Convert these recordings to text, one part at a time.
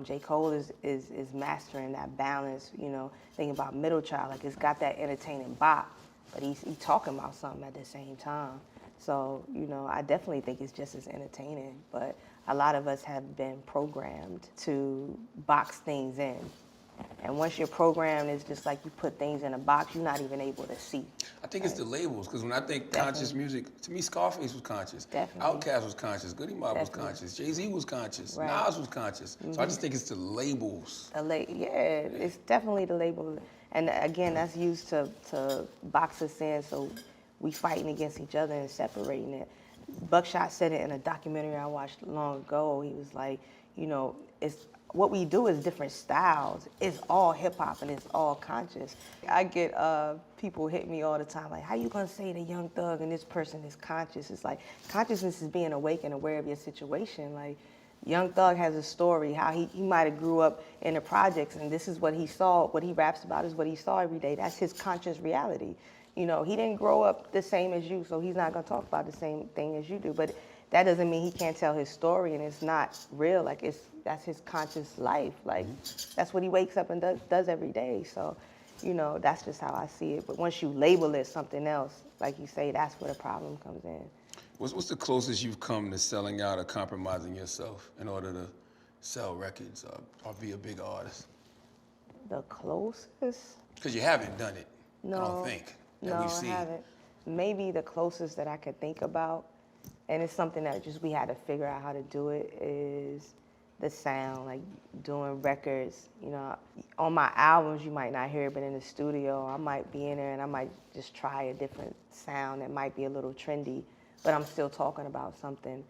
J. Cole is mastering that balance, you know, thinking about Middle Child, like it's got that entertaining bop, but he's talking about something at the same time. So, you know, I definitely think it's just as entertaining, but a lot of us have been programmed to box things in. And once you're programmed, it's just like you put things in a box, you're not even able to see. I think it's the labels, because when I think conscious music, to me, Scarface was conscious. Definitely. Outkast was conscious. Goody Mob was Definitely. conscious. Jay-Z was conscious. Right. Nas was conscious. So I just think it's the labels. Yeah, it's definitely the label. And again, that's used to box us in, so we fighting against each other and separating it. Buckshot said it in a documentary I watched long ago. He was like, you know, it's what we do is different styles. It's all hip hop and it's all conscious. I get people hit me all the time like, how you gonna say the Young Thug and this person is conscious? It's like consciousness is being awake and aware of your situation. Like Young Thug has a story how he might have grew up in the projects and this is what he saw. What he raps about is what he saw every day. That's his conscious reality. You know, he didn't grow up the same as you, so he's not gonna talk about the same thing as you do. But that doesn't mean he can't tell his story and it's not real. Like that's his conscious life. Like that's what he wakes up and does every day. So, you know, that's just how I see it. But once you label it something else, like you say, that's where the problem comes in. What's the closest you've come to selling out or compromising yourself in order to sell records or be a big artist? The closest? Because you haven't done it, No, I don't think, that no, we've seen. I haven't. Maybe the closest that I could think about, and it's something that just we had to figure out how to do it, is the sound, like doing records. You know, on my albums you might not hear it, but in the studio I might be in there and I might just try a different sound that might be a little trendy, but I'm still talking about something.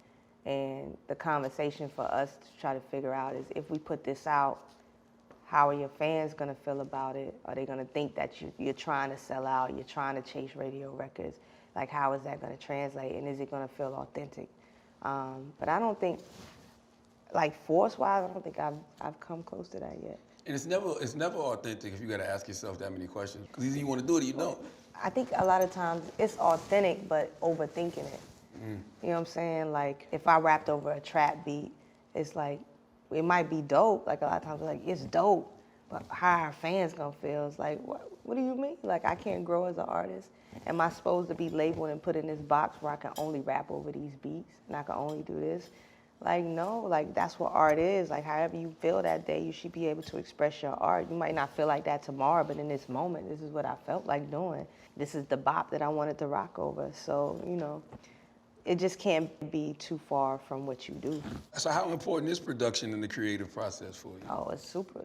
And the conversation for us to try to figure out is if we put this out, how are your fans gonna feel about it? Are they gonna think that you're trying to sell out, you're trying to chase radio records? Like how is that gonna translate and is it gonna feel authentic? But I don't think, like force-wise, I don't think I've come close to that yet. And it's never authentic if you gotta ask yourself that many questions. Because either you wanna do it or you don't. I think a lot of times it's authentic, but overthinking it. You know what I'm saying? Like if I rapped over a trap beat, it's like, it might be dope. Like a lot of times, like it's dope, but how our fans gonna feel? It's like, what do you mean? Like I can't grow as an artist? Am I supposed to be labeled and put in this box where I can only rap over these beats and I can only do this? Like no, like that's what art is. Like however you feel that day, you should be able to express your art. You might not feel like that tomorrow, but in this moment, this is what I felt like doing. This is the bop that I wanted to rock over. So, you know, it just can't be too far from what you do. So how important is production in the creative process for you? Oh, it's super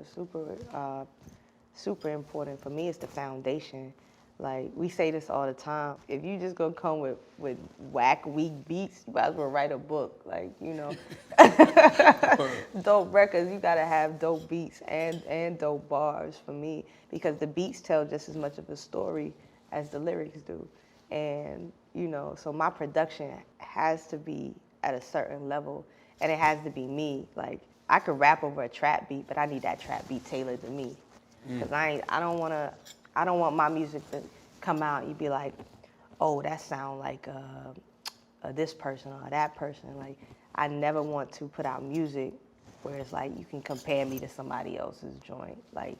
important. For me, it's the foundation. Like, we say this all the time. If you just gonna come with whack, weak beats, you might as well write a book. Like, you know, dope records, you gotta have dope beats and dope bars for me, because the beats tell just as much of a story as the lyrics do. And, you know, so my production has to be at a certain level, and it has to be me. Like, I could rap over a trap beat, but I need that trap beat tailored to me. Because I don't want my music to come out and you be like, oh, that sound like this person or that person. Like, I never want to put out music where it's like you can compare me to somebody else's joint. Like,